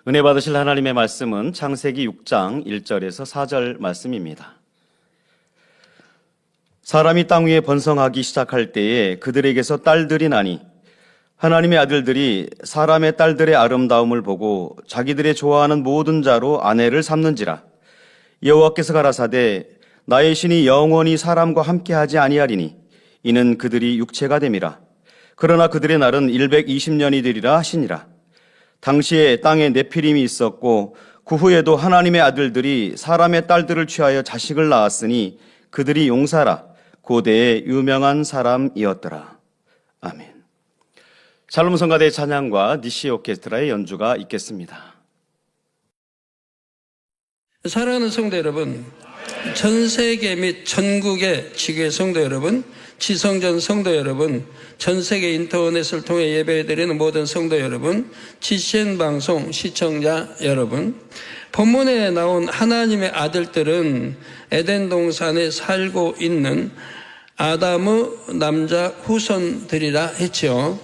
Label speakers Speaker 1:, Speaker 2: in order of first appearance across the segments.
Speaker 1: 은혜 받으실 하나님의 말씀은 창세기 6장 1절에서 4절 말씀입니다. 사람이 땅 위에 번성하기 시작할 때에 그들에게서 딸들이 나니 하나님의 아들들이 사람의 딸들의 아름다움을 보고 자기들의 좋아하는 모든 자로 아내를 삼는지라. 여호와께서 가라사대 나의 신이 영원히 사람과 함께하지 아니하리니 이는 그들이 육체가 됨이라. 그러나 그들의 날은 120년이 되리라 하시니라. 당시에 땅에 네피림이 있었고 그 후에도 하나님의 아들들이 사람의 딸들을 취하여 자식을 낳았으니 그들이 용사라 고대의 유명한 사람이었더라. 아멘. 샬롬 성가대의 찬양과 니시 오케스트라의 연주가 있겠습니다.
Speaker 2: 사랑하는 성도 여러분, 전 세계 및 전국의 지교회 성도 여러분, 지성전 성도 여러분, 전 세계 인터넷을 통해 예배드리는 모든 성도 여러분, GCN 방송 시청자 여러분, 본문에 나온 하나님의 아들들은 에덴 동산에 살고 있는 아담의 남자 후손들이라 했죠.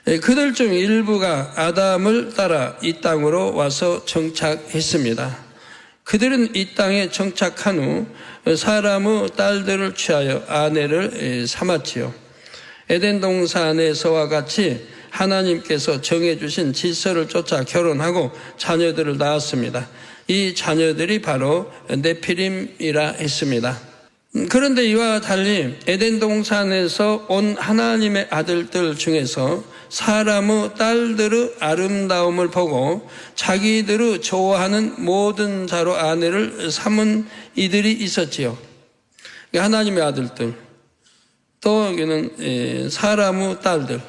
Speaker 2: 그들 중 일부가 아담을 따라 이 땅으로 와서 정착했습니다. 그들은 이 땅에 정착한 후 사람의 딸들을 취하여 아내를 삼았지요. 에덴 동산에서와 같이 하나님께서 정해주신 질서를 쫓아 결혼하고 자녀들을 낳았습니다. 이 자녀들이 바로 네피림이라 했습니다. 그런데 이와 달리 에덴 동산에서 온 하나님의 아들들 중에서 사람의 딸들의 아름다움을 보고 자기들의 좋아하는 모든 자로 아내를 삼은 이들이 있었지요. 하나님의 아들들, 또 여기는 사람의 딸들,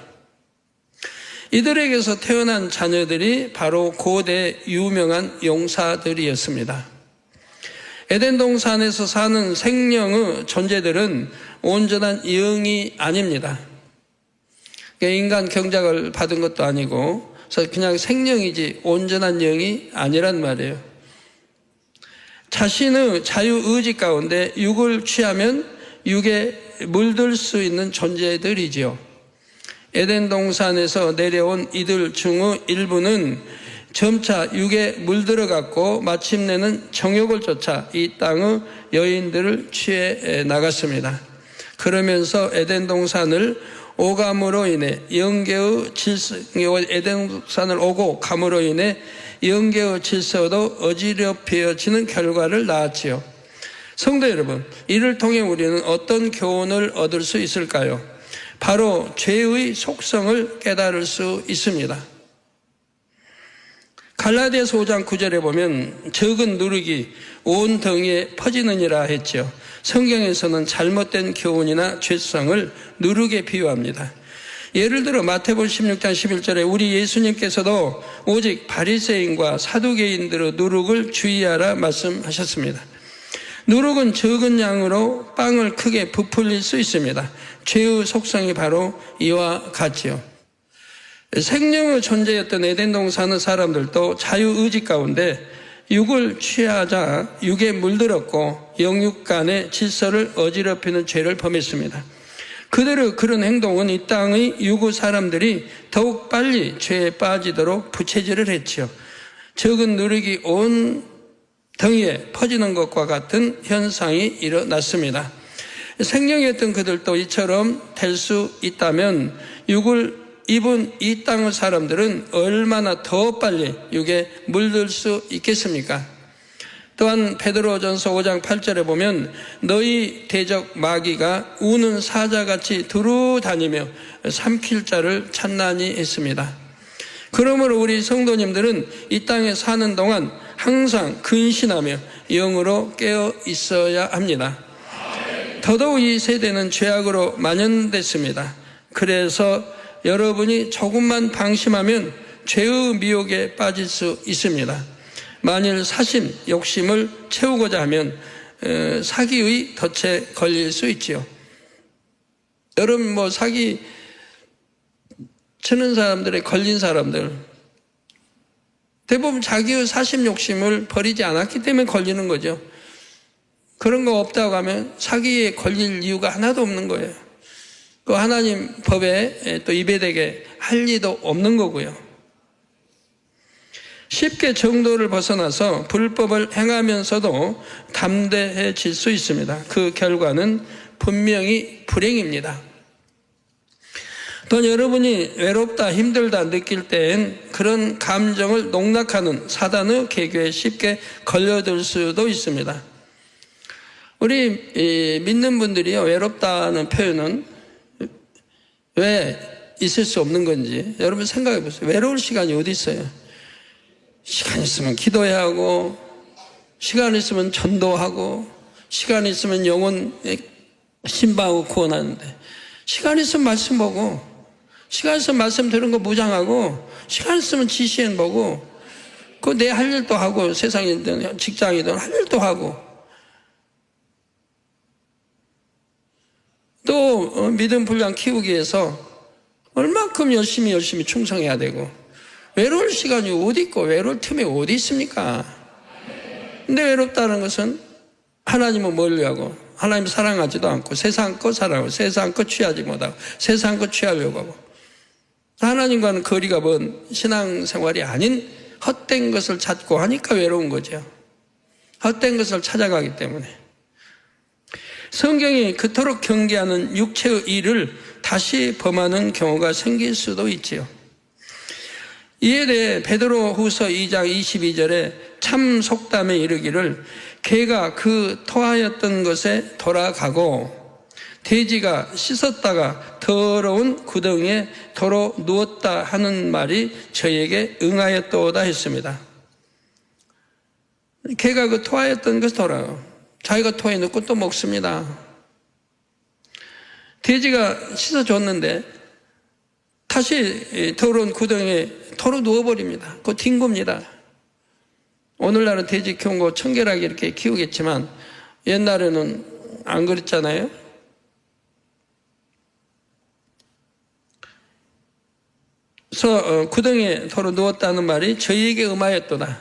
Speaker 2: 이들에게서 태어난 자녀들이 바로 고대 유명한 용사들이었습니다. 에덴 동산에서 사는 생명의 존재들은 온전한 영이 아닙니다. 인간 경작을 받은 것도 아니고 그래서 그냥 생명이지 온전한 영이 아니란 말이에요. 자신의 자유의지 가운데 육을 취하면 육에 물들 수 있는 존재들이지요. 에덴 동산에서 내려온 이들 중의 일부는 점차 육에 물들어갔고 마침내는 정욕을 쫓아 이 땅의 여인들을 취해 나갔습니다. 그러면서 에덴 동산을 오감으로 인해 영계의 질서, 에덴 동산을 오고 감으로 인해 영계의 질서도 어지럽혀지는 결과를 낳았지요. 성도 여러분, 이를 통해 우리는 어떤 교훈을 얻을 수 있을까요? 바로 죄의 속성을 깨달을 수 있습니다. 갈라디아서 5장 9절에 보면 적은 누룩이 온 덩이에 퍼지느니라 했죠. 성경에서는 잘못된 교훈이나 죄성을 누룩에 비유합니다. 예를 들어 마태복음 16장 11절에 우리 예수님께서도 오직 바리새인과 사두개인들의 누룩을 주의하라 말씀하셨습니다. 누룩은 적은 양으로 빵을 크게 부풀릴 수 있습니다. 죄의 속성이 바로 이와 같지요. 생명의 존재였던 에덴 동산의 사람들도 자유의지 가운데 육을 취하자 육에 물들었고 영육 간의 질서를 어지럽히는 죄를 범했습니다. 그들의 그런 행동은 이 땅의 유구 사람들이 더욱 빨리 죄에 빠지도록 부채질을 했지요. 적은 누룩이 온 덩이에 퍼지는 것과 같은 현상이 일어났습니다. 생명이었던 그들도 이처럼 될 수 있다면 육을 입은 이 땅의 사람들은 얼마나 더 빨리 육에 물들 수 있겠습니까? 또한 베드로전서 5장 8절에 보면 너희 대적 마귀가 우는 사자같이 두루 다니며 삼킬 자를 찾나니 했습니다. 그러므로 우리 성도님들은 이 땅에 사는 동안 항상 근신하며 영으로 깨어 있어야 합니다. 더더욱 이 세대는 죄악으로 만연됐습니다. 그래서 여러분이 조금만 방심하면 죄의 미혹에 빠질 수 있습니다. 만일 사심, 욕심을 채우고자 하면 사기의 덫에 걸릴 수 있지요. 여러분 사기 치는 사람들에 걸린 사람들 대부분 자기의 사심, 욕심을 버리지 않았기 때문에 걸리는 거죠. 그런 거 없다고 하면 사기에 걸릴 이유가 하나도 없는 거예요. 그 하나님 법에 또 이배되게 할 리도 없는 거고요. 쉽게 정도를 벗어나서 불법을 행하면서도 담대해질 수 있습니다. 그 결과는 분명히 불행입니다. 또 여러분이 외롭다, 힘들다 느낄 때엔 그런 감정을 농락하는 사단의 계교에 쉽게 걸려들 수도 있습니다. 우리 믿는 분들이요, 외롭다는 표현은 왜 있을 수 없는 건지 여러분 생각해 보세요. 외로울 시간이 어디 있어요? 시간 있으면 기도해야 하고, 시간 있으면 전도하고, 시간 있으면 영혼 신방하고 구원하는데, 시간 있으면 말씀 보고, 시간 있으면 말씀 들은 거 무장하고, 시간 있으면 지시엔 보고, 그 내 할 일도 하고, 세상이든 직장이든 할 일도 하고, 또 믿음 분량 키우기 위해서 얼만큼 열심히 충성해야 되고, 외로울 시간이 어디 있고 외로울 틈이 어디 있습니까? 근데 외롭다는 것은 하나님은 멀리하고 하나님 사랑하지도 않고 세상 것 사랑하고 세상 것 취하지 못하고 세상 것 취하려고 하고 하나님과는 거리가 먼 신앙생활이 아닌 헛된 것을 찾고 하니까 외로운 거죠. 헛된 것을 찾아가기 때문에. 성경이 그토록 경계하는 육체의 일을 다시 범하는 경우가 생길 수도 있지요. 이에 대해 베드로후서 2장 22절에 참 속담에 이르기를 개가 그 토하였던 것에 돌아가고 돼지가 씻었다가 더러운 구덩이에 도로 누웠다 하는 말이 저에게 응하였도다 했습니다. 개가 그 토하였던 것에 돌아가고 자기가 토해 넣고 또 먹습니다. 돼지가 씻어줬는데 다시 더러운 구덩이에 도로 누워버립니다. 그거 딩고입니다. 오늘날은 돼지 키운 거 청결하게 이렇게 키우겠지만 옛날에는 안 그랬잖아요. 그래서 구덩이에 도로 누웠다는 말이 저희에게 응하였도다.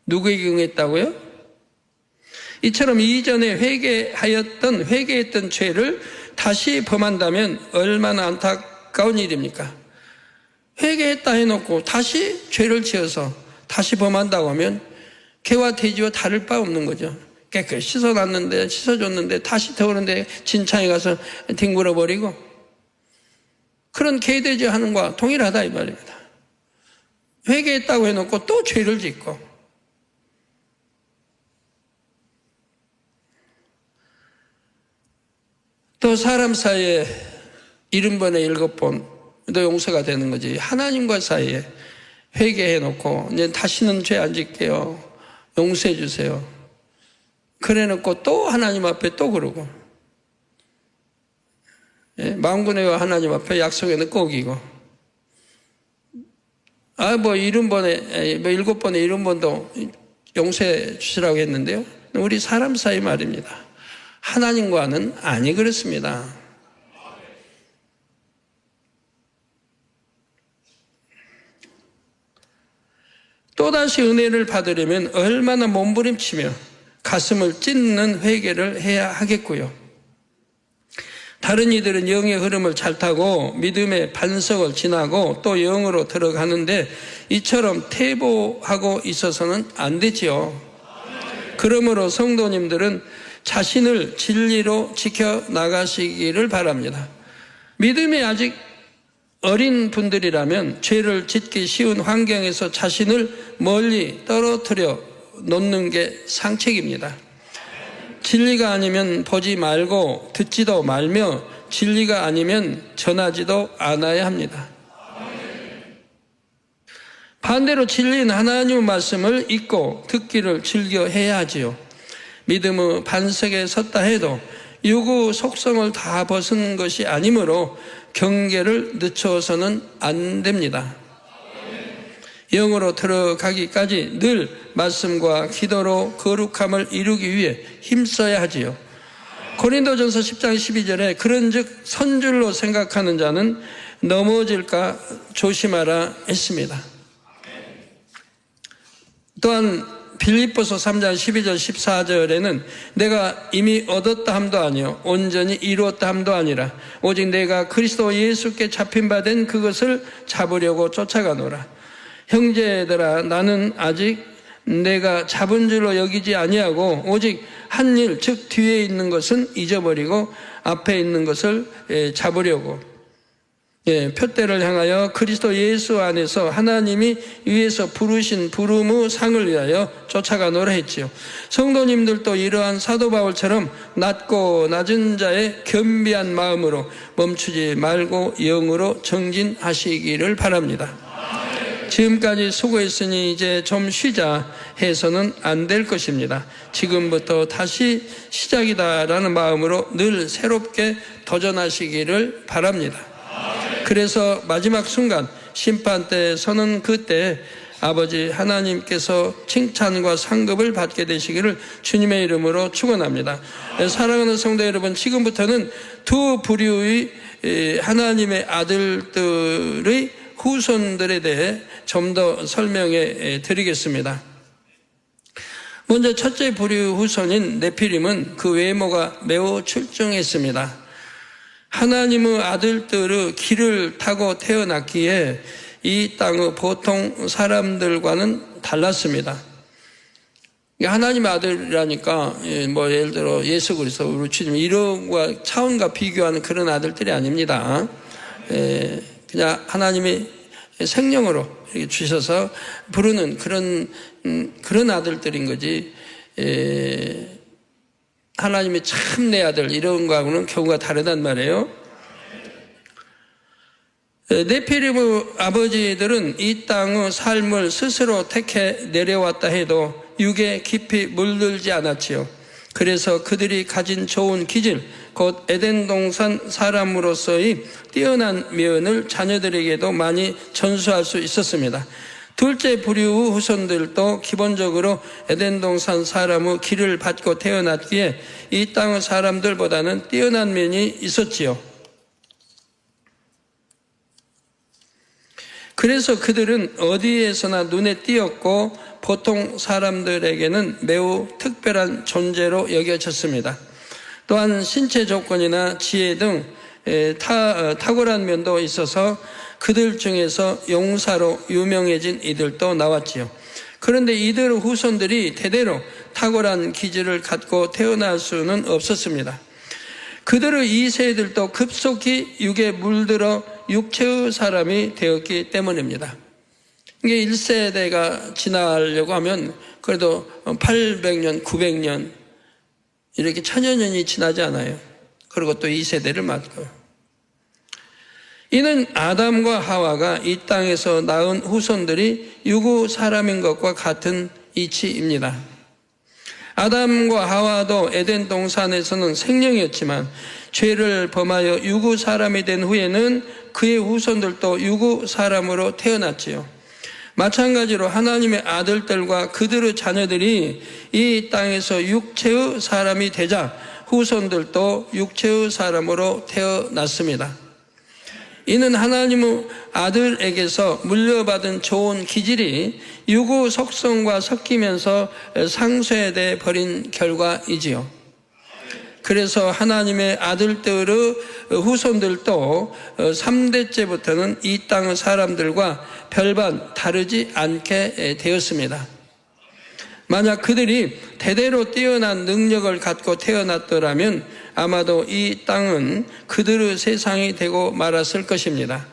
Speaker 2: 누구에게 응했다고요? 이처럼 이전에 회개했던 죄를 다시 범한다면 얼마나 안타까운 일입니까? 회개했다 해놓고 다시 죄를 지어서 다시 범한다고 하면 개와 돼지와 다를 바 없는 거죠. 깨끗이 씻어줬는데 다시 더우는데 진창에 가서 뒹굴어 버리고 그런 개, 돼지 하는 거와 동일하다 이 말입니다. 회개했다고 해놓고 또 죄를 짓고 또 사람 사이에 70번에 7번도 용서가 되는 거지. 하나님과 사이에 회개해놓고 이제 다시는 죄 안 짓게요. 용서해 주세요. 그래놓고 또 하나님 앞에 또 그러고 만군의 하나님 앞에 약속에는 꼭 이고 70번에 70번도 용서해 주시라고 했는데요. 우리 사람 사이 말입니다. 하나님과는 아니 그렇습니다. 또다시 은혜를 받으려면 얼마나 몸부림치며 가슴을 찢는 회개를 해야 하겠고요. 다른 이들은 영의 흐름을 잘 타고 믿음의 반석을 지나고 또 영으로 들어가는데 이처럼 퇴보하고 있어서는 안 되지요. 그러므로 성도님들은 자신을 진리로 지켜나가시기를 바랍니다. 믿음이 아직 어린 분들이라면 죄를 짓기 쉬운 환경에서 자신을 멀리 떨어뜨려 놓는 게 상책입니다. 진리가 아니면 보지 말고 듣지도 말며 진리가 아니면 전하지도 않아야 합니다. 반대로 진리인 하나님의 말씀을 읽고 듣기를 즐겨 해야 하지요. 믿음의 반석에 섰다 해도 유구 속성을 다 벗은 것이 아니므로 경계를 늦춰서는 안 됩니다. 영으로 들어가기까지 늘 말씀과 기도로 거룩함을 이루기 위해 힘써야 하지요. 고린도전서 10장 12절에 그런즉 선줄로 생각하는 자는 넘어질까 조심하라 했습니다. 또한 빌립보서 3장 12절 14절에는 내가 이미 얻었다 함도 아니요 온전히 이루었다 함도 아니라 오직 내가 그리스도 예수께 잡힌 바 된 그것을 잡으려고 쫓아가노라. 형제들아, 나는 아직 내가 잡은 줄로 여기지 아니하고 오직 한 일, 즉 뒤에 있는 것은 잊어버리고 앞에 있는 것을 잡으려고 표대를 향하여 그리스도 예수 안에서 하나님이 위에서 부르신 부름의 상을 위하여 쫓아가노라 했지요. 성도님들도 이러한 사도 바울처럼 낮고 낮은 자의 겸비한 마음으로 멈추지 말고 영으로 정진하시기를 바랍니다. 지금까지 수고했으니 이제 좀 쉬자 해서는 안 될 것입니다. 지금부터 다시 시작이다라는 마음으로 늘 새롭게 도전하시기를 바랍니다. 그래서 마지막 순간 심판대에 서는 그때 아버지 하나님께서 칭찬과 상급을 받게 되시기를 주님의 이름으로 축원합니다. 사랑하는 성도 여러분, 지금부터는 두 부류의 하나님의 아들들의 후손들에 대해 좀 더 설명해 드리겠습니다. 먼저 첫째 부류 후손인 네피림은 그 외모가 매우 출중했습니다. 하나님의 아들들의 길을 타고 태어났기에 이 땅의 보통 사람들과는 달랐습니다. 하나님의 아들이라니까 예를 들어 예수 그리스도, 우리 주님 이런 차원과 비교하는 그런 아들들이 아닙니다. 그냥 하나님이 생명으로 이렇게 주셔서 부르는 그런 아들들인 거지. 하나님이 참 내 아들 이런 거하고는 경우가 다르단 말이에요. 네피림의 아버지들은 이 땅의 삶을 스스로 택해 내려왔다 해도 육에 깊이 물들지 않았지요. 그래서 그들이 가진 좋은 기질, 곧 에덴 동산 사람으로서의 뛰어난 면을 자녀들에게도 많이 전수할 수 있었습니다. 둘째 부류 후손들도 기본적으로 에덴 동산 사람의 길을 받고 태어났기에 이 땅의 사람들보다는 뛰어난 면이 있었지요. 그래서 그들은 어디에서나 눈에 띄었고 보통 사람들에게는 매우 특별한 존재로 여겨졌습니다. 또한 신체 조건이나 지혜 등 탁월한 면도 있어서 그들 중에서 용사로 유명해진 이들도 나왔지요. 그런데 이들의 후손들이 대대로 탁월한 기질을 갖고 태어날 수는 없었습니다. 그들의 2세들도 급속히 육에 물들어 육체의 사람이 되었기 때문입니다. 이게 1세대가 지나려고 하면 그래도 800년, 900년 이렇게 천여 년이 지나지 않아요. 그리고 또 2세대를 맞고요. 이는 아담과 하와가 이 땅에서 낳은 후손들이 유구 사람인 것과 같은 이치입니다. 아담과 하와도 에덴 동산에서는 생명이었지만 죄를 범하여 유구 사람이 된 후에는 그의 후손들도 유구 사람으로 태어났지요. 마찬가지로 하나님의 아들들과 그들의 자녀들이 이 땅에서 육체의 사람이 되자 후손들도 육체의 사람으로 태어났습니다. 이는 하나님의 아들에게서 물려받은 좋은 기질이 유구 속성과 섞이면서 상쇄돼 버린 결과이지요. 그래서 하나님의 아들들의 후손들도 3대째부터는 이 땅의 사람들과 별반 다르지 않게 되었습니다. 만약 그들이 대대로 뛰어난 능력을 갖고 태어났더라면 아마도 이 땅은 그들의 세상이 되고 말았을 것입니다.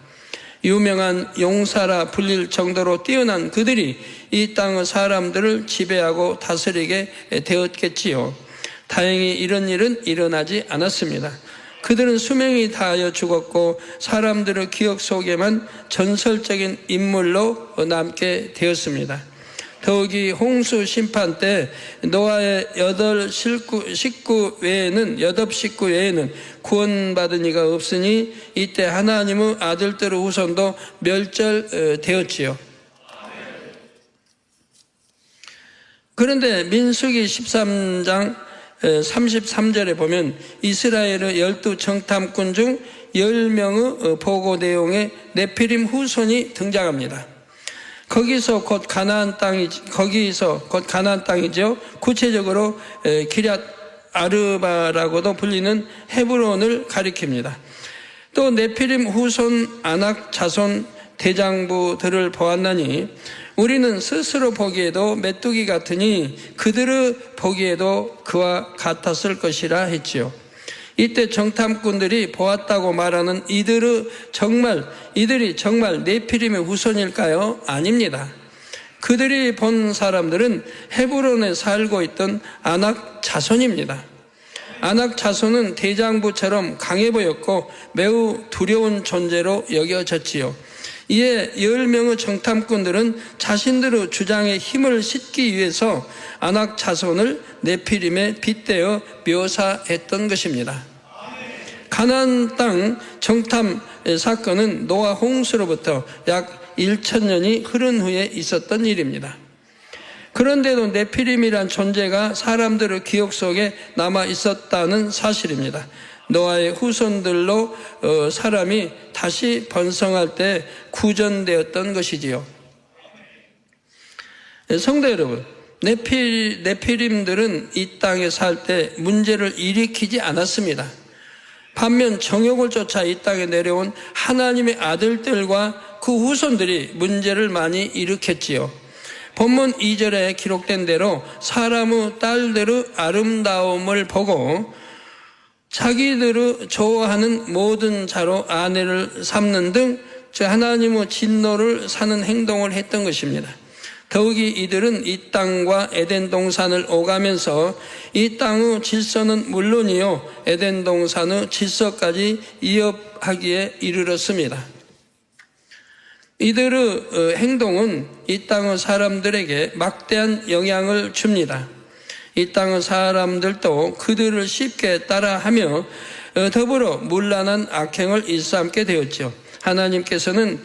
Speaker 2: 유명한 용사라 불릴 정도로 뛰어난 그들이 이 땅의 사람들을 지배하고 다스리게 되었겠지요. 다행히 이런 일은 일어나지 않았습니다. 그들은 수명이 다하여 죽었고 사람들의 기억 속에만 전설적인 인물로 남게 되었습니다. 더욱이 홍수 심판 때 노아의 8 식구 외에는 구원받은 이가 없으니 이때 하나님의 아들들의 후손도 멸절되었지요. 그런데 민수기 13장 33절에 보면 이스라엘의 12 정탐꾼 중 10명의 보고 내용에 네피림 후손이 등장합니다. 거기서 곧 가나안 땅이죠. 구체적으로 기럇 아르바라고도 불리는 헤브론을 가리킵니다. 또 네피림 후손 아낙 자손 대장부들을 보았나니 우리는 스스로 보기에도 메뚜기 같으니 그들을 보기에도 그와 같았을 것이라 했지요. 이때 정탐꾼들이 보았다고 말하는 이들이 정말 네피림의 후손일까요? 아닙니다. 그들이 본 사람들은 헤브론에 살고 있던 아낙 자손입니다. 아낙 자손은 대장부처럼 강해 보였고 매우 두려운 존재로 여겨졌지요. 이에 10명의 정탐꾼들은 자신들의 주장에 힘을 싣기 위해서 아낙 자손을 네피림에 빗대어 묘사했던 것입니다. 가나안 땅 정탐 사건은 노아 홍수로부터 약 1000년이 흐른 후에 있었던 일입니다. 그런데도 네피림이란 존재가 사람들의 기억 속에 남아 있었다는 사실입니다. 노아의 후손들로 사람이 다시 번성할 때 구전되었던 것이지요. 성도 여러분, 네피림들은 이 땅에 살 때 문제를 일으키지 않았습니다. 반면 정욕을 쫓아 이 땅에 내려온 하나님의 아들들과 그 후손들이 문제를 많이 일으켰지요. 본문 2절에 기록된 대로 사람의 딸들의 아름다움을 보고 자기들의 좋아하는 모든 자로 아내를 삼는 등 하나님의 진노를 사는 행동을 했던 것입니다. 더욱이 이들은 이 땅과 에덴 동산을 오가면서 이 땅의 질서는 물론이요 에덴 동산의 질서까지 위협하기에 이르렀습니다. 이들의 행동은 이 땅의 사람들에게 막대한 영향을 줍니다. 이 땅의 사람들도 그들을 쉽게 따라하며 더불어 문란한 악행을 일삼게 되었죠. 하나님께서는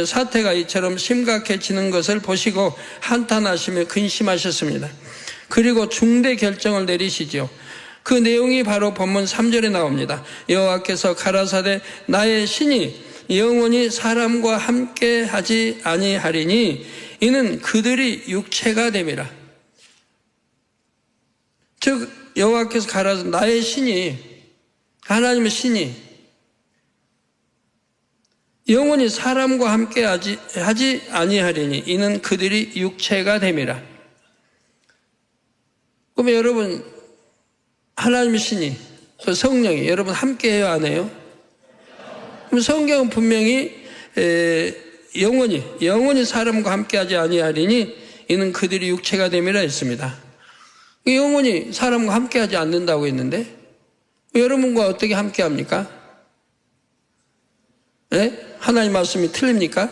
Speaker 2: 사태가 이처럼 심각해지는 것을 보시고 한탄하시며 근심하셨습니다. 그리고 중대 결정을 내리시죠. 그 내용이 바로 본문 3절에 나옵니다. 여호와께서 가라사대 나의 신이 영원히 사람과 함께 하지 아니하리니 이는 그들이 육체가 됨이라. 즉 여호와께서 가라사대 나의 신이 하나님의 신이 영원히 사람과 함께 하지 아니하리니 이는 그들이 육체가 됨이라. 그러면 여러분 하나님의 신이 성령이 여러분 함께 해요 안 해요? 그럼 성경은 분명히 영원히 사람과 함께 하지 아니하리니 이는 그들이 육체가 됨이라 했습니다. 영원히 사람과 함께 하지 않는다고 했는데 여러분과 어떻게 함께 합니까? 네? 하나님 말씀이 틀립니까?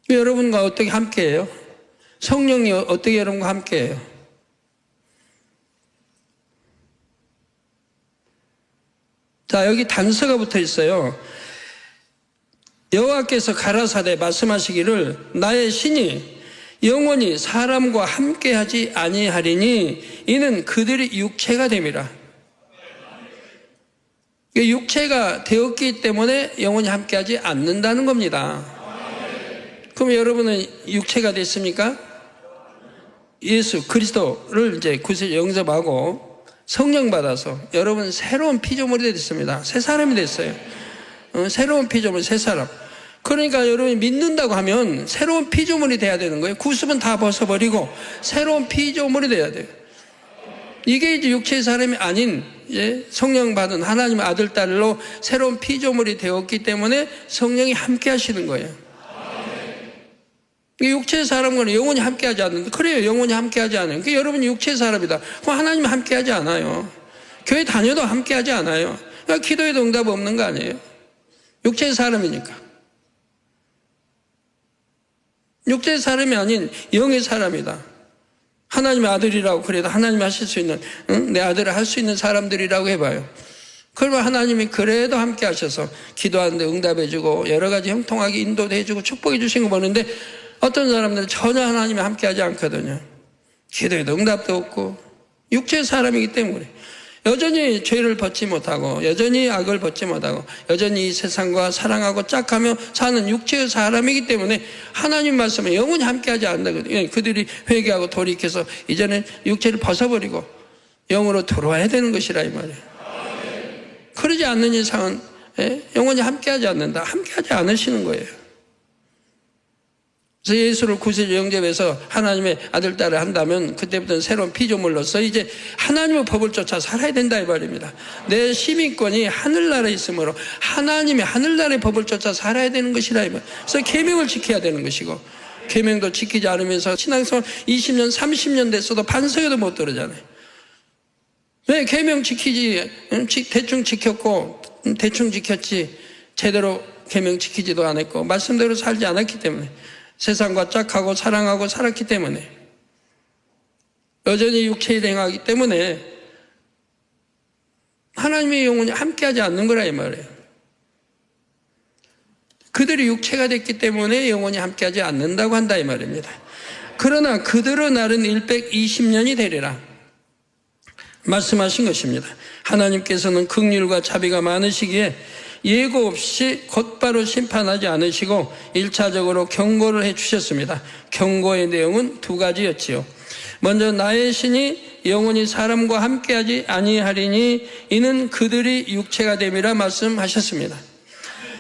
Speaker 2: 여러분과 어떻게 함께해요? 성령이 어떻게 여러분과 함께해요? 자, 여기 단서가 붙어 있어요. 여호와께서 가라사대 말씀하시기를 나의 신이 영원히 사람과 함께하지 아니하리니 이는 그들이 육체가 됨이라. 육체가 되었기 때문에 영원히 함께하지 않는다는 겁니다. 그럼 여러분은 육체가 됐습니까? 예수 그리스도를 이제 구세 영접하고 성령 받아서 여러분 새로운 피조물이 됐습니다. 새 사람이 됐어요. 새로운 피조물, 새 사람. 그러니까 여러분이 믿는다고 하면 새로운 피조물이 돼야 되는 거예요. 구습은 다 벗어버리고 새로운 피조물이 돼야 돼요. 이게 이제 육체의 사람이 아닌 성령 받은 하나님의 아들, 딸로 새로운 피조물이 되었기 때문에 성령이 함께 하시는 거예요. 육체의 사람과는 영원히 함께 하지 않는데, 그래요. 영원히 함께 하지 않아요. 그러니까 여러분이 육체의 사람이다. 그럼 하나님은 함께 하지 않아요. 교회 다녀도 함께 하지 않아요. 그러니까 기도에도 응답 없는 거 아니에요. 육체의 사람이니까. 육체의 사람이 아닌 영의 사람이다. 하나님의 아들이라고 그래도 하나님이 하실 수 있는, 내 아들을 할 수 있는 사람들이라고 해봐요. 그러면 하나님이 그래도 함께 하셔서 기도하는데 응답해주고 여러 가지 형통하게 인도도 해주고 축복해 주신 거 보는데 어떤 사람들은 전혀 하나님이 함께 하지 않거든요. 기도에도 응답도 없고 육체의 사람이기 때문에. 여전히 죄를 벗지 못하고 여전히 악을 벗지 못하고 여전히 이 세상과 사랑하고 짝하며 사는 육체의 사람이기 때문에 하나님 말씀은 영원히 함께하지 않는다거든요. 그들이 회개하고 돌이켜서 이제는 육체를 벗어버리고 영으로 들어와야 되는 것이라 이 말이에요. 그러지 않는 이상은 영원히 함께하지 않는다. 함께하지 않으시는 거예요. 그래서 예수를 구세주 영접해서 하나님의 아들, 딸을 한다면 그때부터는 새로운 피조물로서 이제 하나님의 법을 쫓아 살아야 된다 이 말입니다. 내 시민권이 하늘나라에 있으므로 하나님의 하늘나라의 법을 쫓아 살아야 되는 것이라 이 말. 그래서 계명을 지켜야 되는 것이고 계명도 지키지 않으면서 신앙생활 20년, 30년 됐어도 반석에도 못 들어잖아요. 왜 계명 지키지 대충 지켰고 대충 지켰지 제대로 계명 지키지도 않았고 말씀대로 살지 않았기 때문에 세상과 짝하고 사랑하고 살았기 때문에 여전히 육체에 행하기 때문에 하나님의 영혼이 함께하지 않는 거라 이 말이에요. 그들이 육체가 됐기 때문에 영혼이 함께하지 않는다고 한다 이 말입니다. 그러나 그들의 날은 120년이 되리라 말씀하신 것입니다. 하나님께서는 긍휼과 자비가 많으시기에 예고 없이 곧바로 심판하지 않으시고 1차적으로 경고를 해주셨습니다. 경고의 내용은 두 가지였지요. 먼저 나의 신이 영원히 사람과 함께하지 아니하리니 이는 그들이 육체가 됨이라 말씀하셨습니다.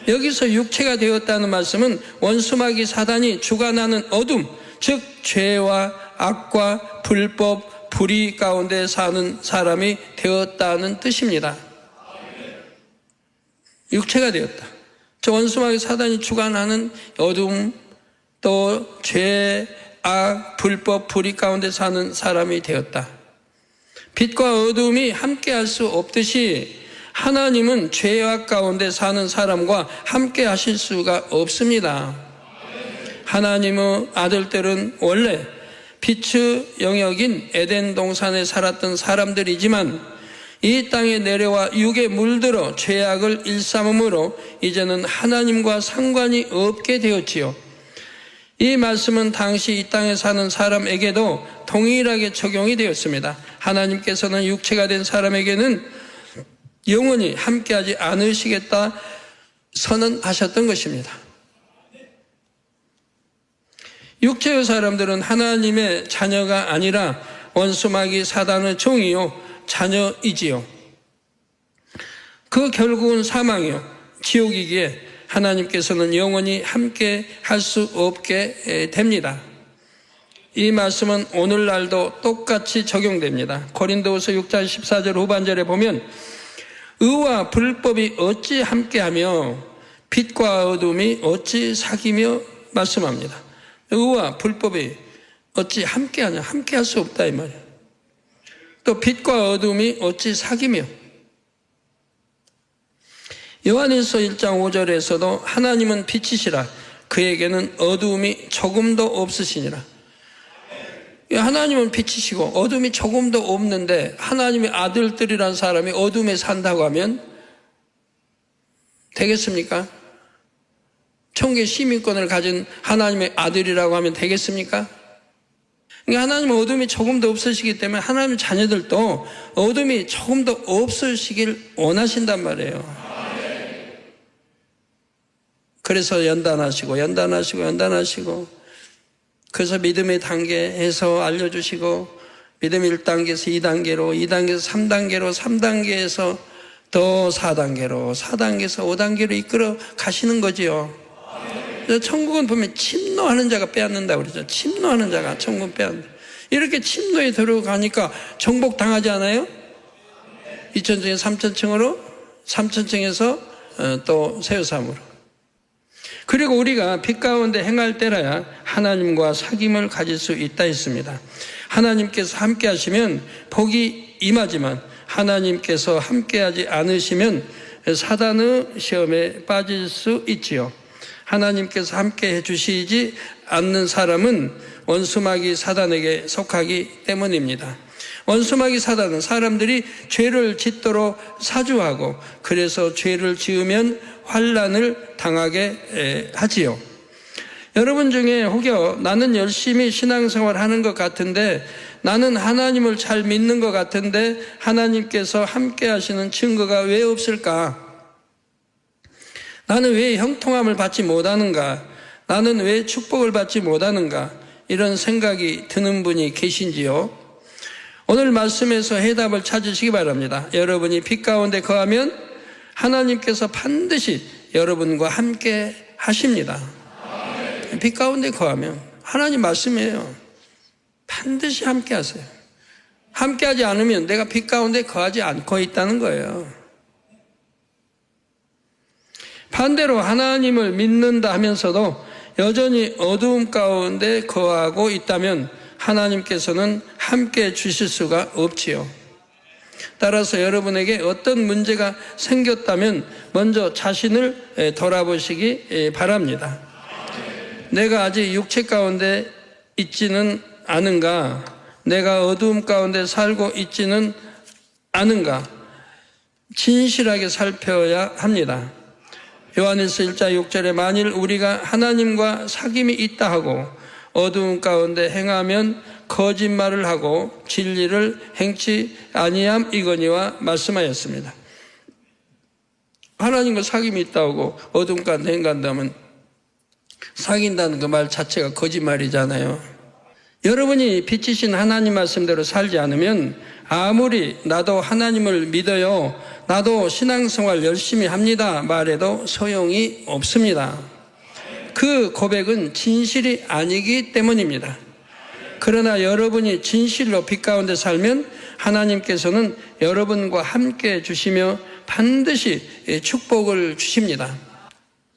Speaker 2: 여기서 육체가 되었다는 말씀은 원수마귀 사단이 주관하는 어둠, 즉 죄와 악과 불법, 불의 가운데 사는 사람이 되었다는 뜻입니다. 육체가 되었다. 저 원수마귀 사단이 주관하는 어둠, 또 죄, 악, 불법, 불의 가운데 사는 사람이 되었다. 빛과 어둠이 함께할 수 없듯이 하나님은 죄악 가운데 사는 사람과 함께 하실 수가 없습니다. 하나님의 아들들은 원래 빛의 영역인 에덴 동산에 살았던 사람들이지만 이 땅에 내려와 육에 물들어 죄악을 일삼음으로 이제는 하나님과 상관이 없게 되었지요. 이 말씀은 당시 이 땅에 사는 사람에게도 동일하게 적용이 되었습니다. 하나님께서는 육체가 된 사람에게는 영원히 함께하지 않으시겠다 선언하셨던 것입니다. 육체의 사람들은 하나님의 자녀가 아니라 원수마귀 사단의 종이요 자녀이지요. 그 결국은 사망이요 지옥이기에 하나님께서는 영원히 함께 할 수 없게 됩니다. 이 말씀은 오늘날도 똑같이 적용됩니다. 고린도후서 6장 14절 후반절에 보면 의와 불법이 어찌 함께하며 빛과 어둠이 어찌 사귀며 말씀합니다. 의와 불법이 어찌 함께하냐? 함께할 수 없다 이 말이에요. 또 빛과 어둠이 어찌 사귀며 요한일서 1장 5절에서도 하나님은 빛이시라 그에게는 어둠이 조금도 없으시니라. 하나님은 빛이시고 어둠이 조금도 없는데 하나님의 아들들이란 사람이 어둠에 산다고 하면 되겠습니까? 천국의 시민권을 가진 하나님의 아들이라고 하면 되겠습니까? 그러니까 하나님은 어둠이 조금도 없으시기 때문에 하나님의 자녀들도 어둠이 조금도 없으시길 원하신단 말이에요. 그래서 연단하시고 그래서 믿음의 단계에서 알려주시고 믿음 1단계에서 2단계로 2단계에서 3단계로 3단계에서 또 4단계로 4단계에서 5단계로 이끌어 가시는 거지요. 그래서 천국은 보면 침노하는 자가 빼앗는다고 그러죠. 침노하는 자가 천국은 빼앗는다. 이렇게 침노에 들어가니까 정복당하지 않아요? 2000층에서 3000층으로 3000층에서 또 세우삼으로. 그리고 우리가 빛 가운데 행할 때라야 하나님과 사귐을 가질 수 있다 했습니다. 하나님께서 함께 하시면 복이 임하지만 하나님께서 함께하지 않으시면 사단의 시험에 빠질 수 있지요. 하나님께서 함께 해주시지 않는 사람은 원수마귀 사단에게 속하기 때문입니다. 원수마귀 사단은 사람들이 죄를 짓도록 사주하고 그래서 죄를 지으면 환난을 당하게 하지요. 여러분 중에 혹여 나는 열심히 신앙생활 하는 것 같은데 나는 하나님을 잘 믿는 것 같은데 하나님께서 함께 하시는 증거가 왜 없을까? 나는 왜 형통함을 받지 못하는가? 나는 왜 축복을 받지 못하는가? 이런 생각이 드는 분이 계신지요? 오늘 말씀에서 해답을 찾으시기 바랍니다. 여러분이 빛 가운데 거하면 하나님께서 반드시 여러분과 함께 하십니다. 빛 가운데 거하면 하나님 말씀이에요. 반드시 함께 하세요. 함께 하지 않으면 내가 빛 가운데 거하지 않고 있다는 거예요. 반대로 하나님을 믿는다 하면서도 여전히 어두움 가운데 거하고 있다면 하나님께서는 함께 주실 수가 없지요. 따라서 여러분에게 어떤 문제가 생겼다면 먼저 자신을 돌아보시기 바랍니다. 내가 아직 육체 가운데 있지는 않은가? 내가 어두움 가운데 살고 있지는 않은가? 진실하게 살펴야 합니다. 요한일서 1장 6절에 만일 우리가 하나님과 사귐이 있다 하고 어두움 가운데 행하면 거짓말을 하고 진리를 행치 아니함이거니와 말씀하였습니다. 하나님과 사귐이 있다 하고 어두움 가운데 행한다면 사귄다는 그 말 자체가 거짓말이잖아요. 여러분이 빛이신 하나님 말씀대로 살지 않으면 아무리 나도 하나님을 믿어요, 나도 신앙생활 열심히 합니다 말해도 소용이 없습니다. 그 고백은 진실이 아니기 때문입니다. 그러나 여러분이 진실로 빛 가운데 살면 하나님께서는 여러분과 함께 주시며 반드시 축복을 주십니다.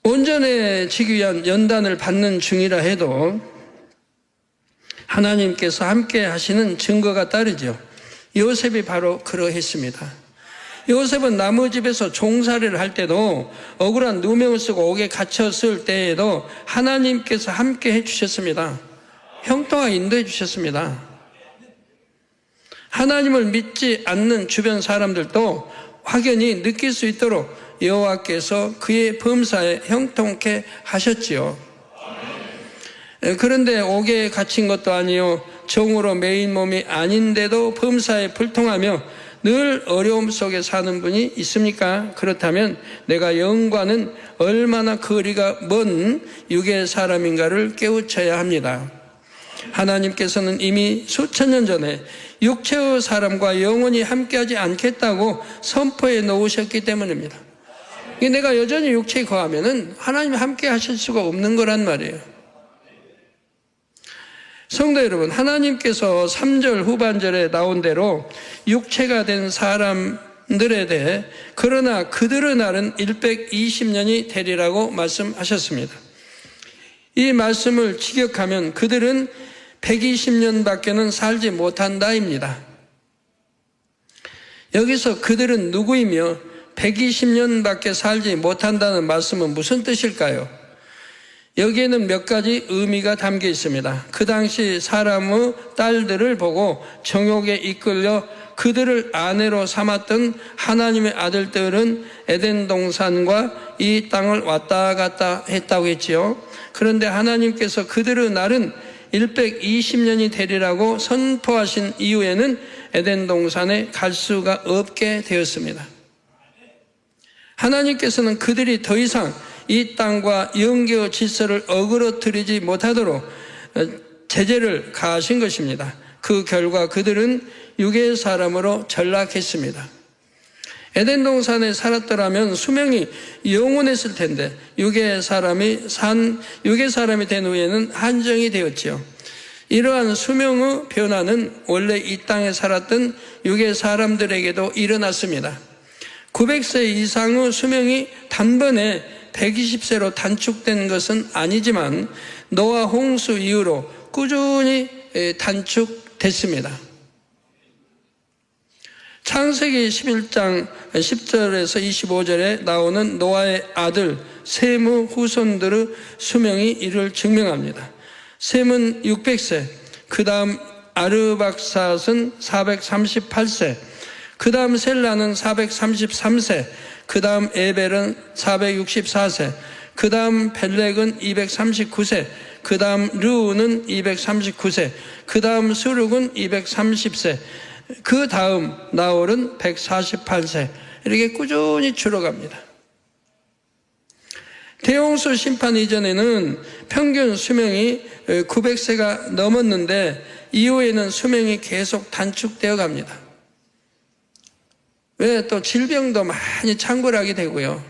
Speaker 2: 온전해지기 위한 연단을 받는 중이라 해도 하나님께서 함께 하시는 증거가 따르죠. 요셉이 바로 그러했습니다. 요셉은 나무집에서 종살이를 할 때도 억울한 누명을 쓰고 옥에 갇혔을 때에도 하나님께서 함께 해주셨습니다. 형통하게 인도해 주셨습니다. 하나님을 믿지 않는 주변 사람들도 확연히 느낄 수 있도록 여호와께서 그의 범사에 형통케 하셨지요. 그런데 옥에 갇힌 것도 아니요 종으로 매인 몸이 아닌데도 범사에 불통하며 늘 어려움 속에 사는 분이 있습니까? 그렇다면 내가 영과는 얼마나 거리가 먼 육의 사람인가를 깨우쳐야 합니다. 하나님께서는 이미 수천 년 전에 육체의 사람과 영원히 함께하지 않겠다고 선포해 놓으셨기 때문입니다. 내가 여전히 육체에 거하면은 하나님이 함께 하실 수가 없는 거란 말이에요. 성도 여러분, 하나님께서 3절 후반절에 나온 대로 육체가 된 사람들에 대해 그러나 그들의 날은 120년이 되리라고 말씀하셨습니다. 이 말씀을 직역하면 그들은 120년밖에는 살지 못한다입니다. 여기서 그들은 누구이며 120년밖에 살지 못한다는 말씀은 무슨 뜻일까요? 여기에는 몇 가지 의미가 담겨 있습니다. 그 당시 사람의 딸들을 보고 정욕에 이끌려 그들을 아내로 삼았던 하나님의 아들들은 에덴 동산과 이 땅을 왔다 갔다 했다고 했지요. 그런데 하나님께서 그들의 날은 120년이 되리라고 선포하신 이후에는 에덴 동산에 갈 수가 없게 되었습니다. 하나님께서는 그들이 더 이상 이 땅과 영계의 질서를 어그러뜨리지 못하도록 제재를 가하신 것입니다. 그 결과 그들은 육의 사람으로 전락했습니다. 에덴 동산에 살았더라면 수명이 영원했을 텐데 육의 사람이 된 후에는 한정이 되었지요. 이러한 수명의 변화는 원래 이 땅에 살았던 육의 사람들에게도 일어났습니다. 900세 이상의 수명이 단번에 120세로 단축된 것은 아니지만 노아 홍수 이후로 꾸준히 단축됐습니다. 창세기 11장 10절에서 25절에 나오는 노아의 아들 셈의 후손들의 수명이 이를 증명합니다. 셈은 600세, 그 다음 아르박삿은 438세, 그 다음 셀라는 433세, 그 다음 에벨은 464세, 그 다음 벨렉은 239세, 그 다음 르우는 239세, 그 다음 수룩은 230세, 그 다음 나홀은 148세, 이렇게 꾸준히 줄어갑니다. 대홍수 심판 이전에는 평균 수명이 900세가 넘었는데 이후에는 수명이 계속 단축되어 갑니다. 왜? 또 질병도 많이 창궐하게 되고요.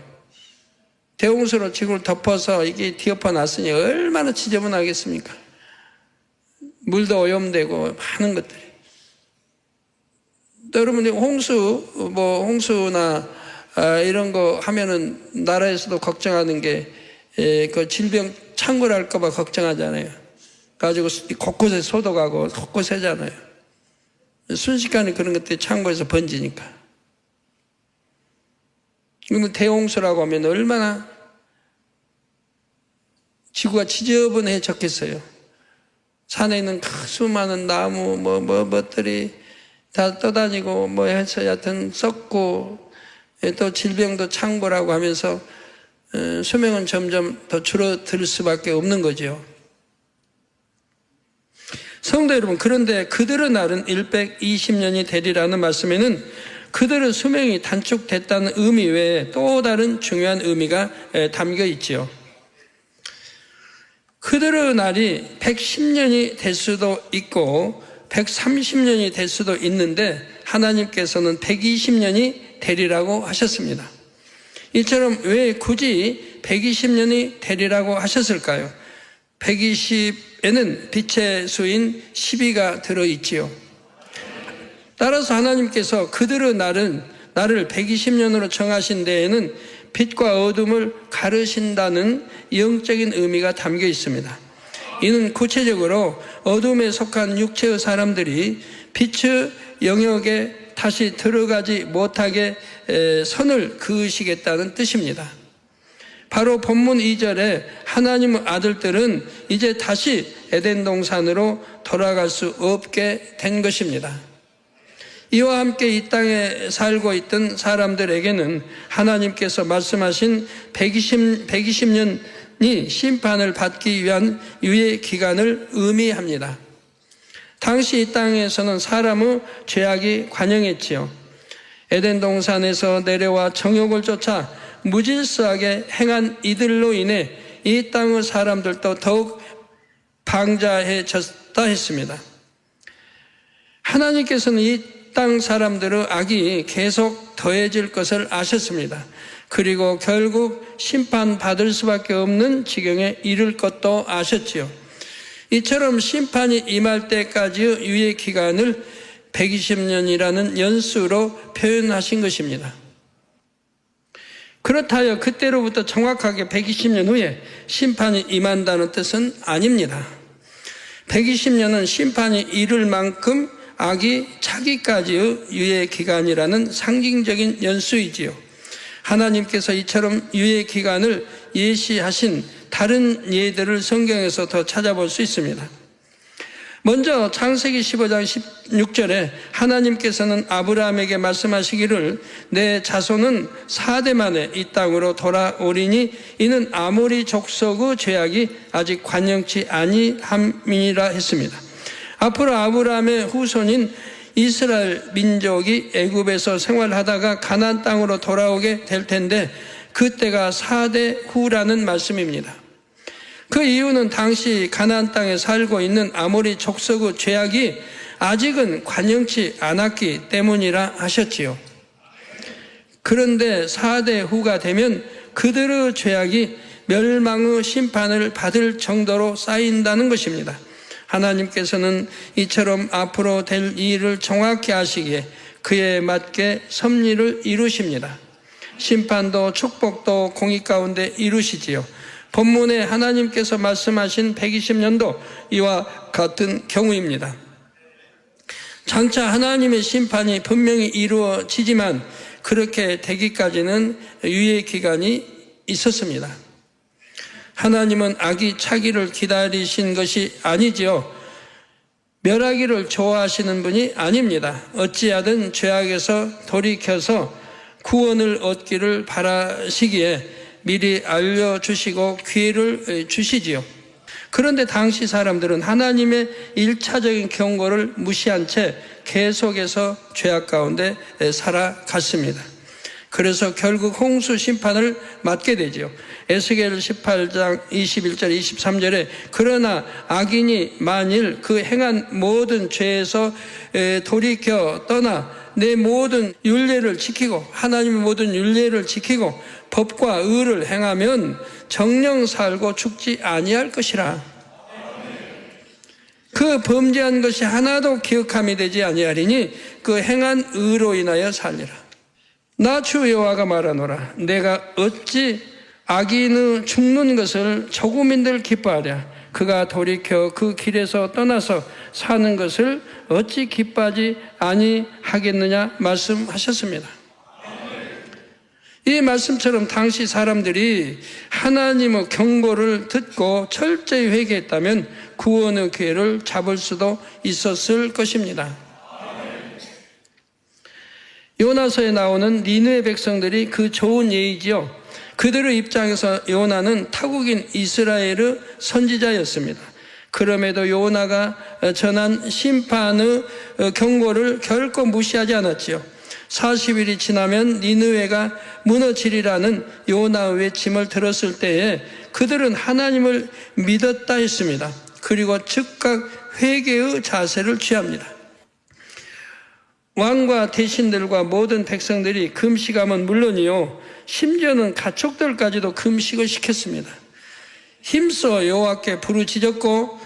Speaker 2: 대홍수로 지구를 덮어서 이게 뒤엎어 놨으니 얼마나 지저분하겠습니까? 물도 오염되고 많은 것들이. 또 여러분이 홍수나 이런 거 하면은 나라에서도 걱정하는 게 그 질병 창궐할까봐 걱정하잖아요. 가지고 곳곳에 소독하고 곳곳에 하잖아요. 순식간에 그런 것들이 창궐해서 번지니까. 그러면 대홍수라고 하면 얼마나 지구가 지저분해졌겠어요. 산에 있는 수많은 나무 뭐들이 다 떠다니고 뭐 해서 여하튼 썩고 또 질병도 창궐하고 하면서 수명은 점점 더 줄어들 수밖에 없는 거죠. 성도 여러분, 그런데 그들의 날은 120년이 되리라는 말씀에는 그들의 수명이 단축됐다는 의미 외에 또 다른 중요한 의미가 담겨 있지요. 그들의 날이 110년이 될 수도 있고 130년이 될 수도 있는데 하나님께서는 120년이 되리라고 하셨습니다. 이처럼 왜 굳이 120년이 되리라고 하셨을까요? 120에는 빛의 수인 12가 들어있지요. 따라서 하나님께서 그들의 나를 120년으로 정하신 데에는 빛과 어둠을 가르신다는 영적인 의미가 담겨 있습니다. 이는 구체적으로 어둠에 속한 육체의 사람들이 빛의 영역에 다시 들어가지 못하게 선을 그으시겠다는 뜻입니다. 바로 본문 2절에 하나님의 아들들은 이제 다시 에덴 동산으로 돌아갈 수 없게 된 것입니다. 이와 함께 이 땅에 살고 있던 사람들에게는 하나님께서 말씀하신 120년이 심판을 받기 위한 유예 기간을 의미합니다. 당시 이 땅에서는 사람의 죄악이 관영했지요. 에덴 동산에서 내려와 정욕을 쫓아 무질서하게 행한 이들로 인해 이 땅의 사람들도 더욱 방자해졌다 했습니다. 하나님께서는 이 땅 사람들의 악이 계속 더해질 것을 아셨습니다. 그리고 결국 심판받을 수밖에 없는 지경에 이를 것도 아셨지요. 이처럼 심판이 임할 때까지의 유예 기간을 120년이라는 연수로 표현하신 것입니다. 그렇다여 그때로부터 정확하게 120년 후에 심판이 임한다는 뜻은 아닙니다. 120년은 심판이 이를 만큼 악이 차기까지의 유예 기간이라는 상징적인 연수이지요. 하나님께서 이처럼 유예 기간을 예시하신 다른 예들을 성경에서 더 찾아볼 수 있습니다. 먼저 창세기 15장 16절에 하나님께서는 아브라함에게 말씀하시기를 내 자손은 4대 만에 이 땅으로 돌아오리니 이는 아모리 족속의 죄악이 아직 관영치 아니함이니라 했습니다. 앞으로 아브라함의 후손인 이스라엘 민족이 애굽에서 생활하다가 가나안 땅으로 돌아오게 될 텐데 그때가 4대 후라는 말씀입니다. 그 이유는 당시 가나안 땅에 살고 있는 아모리 족속의 죄악이 아직은 관영치 않았기 때문이라 하셨지요. 그런데 4대 후가 되면 그들의 죄악이 멸망의 심판을 받을 정도로 쌓인다는 것입니다. 하나님께서는 이처럼 앞으로 될 일을 정확히 아시기에 그에 맞게 섭리를 이루십니다. 심판도 축복도 공의 가운데 이루시지요. 본문에 하나님께서 말씀하신 120년도 이와 같은 경우입니다. 장차 하나님의 심판이 분명히 이루어지지만 그렇게 되기까지는 유예 기간이 있었습니다. 하나님은 악이 차기를 기다리신 것이 아니지요. 멸하기를 좋아하시는 분이 아닙니다. 어찌하든 죄악에서 돌이켜서 구원을 얻기를 바라시기에 미리 알려주시고 기회를 주시지요. 그런데 당시 사람들은 하나님의 일차적인 경고를 무시한 채 계속해서 죄악 가운데 살아갔습니다. 그래서 결국 홍수 심판을 맞게 되죠. 에스겔 18장 21절 23절에 그러나 악인이 만일 그 행한 모든 죄에서 돌이켜 떠나 내 모든 율례를 지키고 하나님의 모든 율례를 지키고 법과 의를 행하면 정령 살고 죽지 아니할 것이라. 그 범죄한 것이 하나도 기억함이 되지 아니하리니 그 행한 의로 인하여 살리라. 나 주 여호와가 말하노라. 내가 어찌 악인의 죽는 것을 조금인들 기뻐하랴. 그가 돌이켜 그 길에서 떠나서 사는 것을 어찌 기뻐하지 아니하겠느냐 말씀하셨습니다. 이 말씀처럼 당시 사람들이 하나님의 경고를 듣고 철저히 회개했다면 구원의 기회를 잡을 수도 있었을 것입니다. 요나서에 나오는 니느웨 백성들이 그 좋은 예이지요. 그들의 입장에서 요나는 타국인 이스라엘의 선지자였습니다. 그럼에도 요나가 전한 심판의 경고를 결코 무시하지 않았지요. 40일이 지나면 니느웨가 무너지리라는 요나의 외침을 들었을 때에 그들은 하나님을 믿었다 했습니다. 그리고 즉각 회개의 자세를 취합니다. 왕과 대신들과 모든 백성들이 금식하면 물론이요, 심지어는 가축들까지도 금식을 시켰습니다. 힘써 여호와께 부르짖었고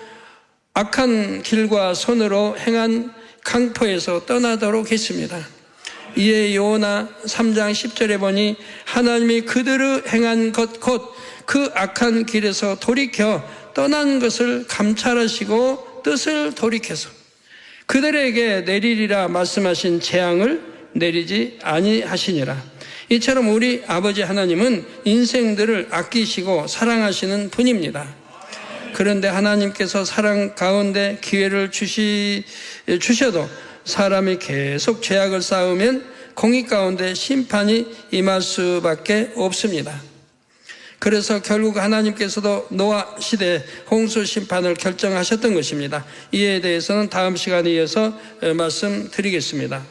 Speaker 2: 악한 길과 손으로 행한 강포에서 떠나도록 했습니다. 이에 요나 3장 10절에 보니 하나님이 그들의 행한 것 곧 그 악한 길에서 돌이켜 떠난 것을 감찰하시고 뜻을 돌이켜서 그들에게 내리리라 말씀하신 재앙을 내리지 아니하시니라. 이처럼 우리 아버지 하나님은 인생들을 아끼시고 사랑하시는 분입니다. 그런데 하나님께서 사랑 가운데 기회를 주셔도 사람이 계속 죄악을 쌓으면 공의 가운데 심판이 임할 수밖에 없습니다. 그래서 결국 하나님께서도 노아 시대 홍수 심판을 결정하셨던 것입니다. 이에 대해서는 다음 시간에 이어서 말씀드리겠습니다.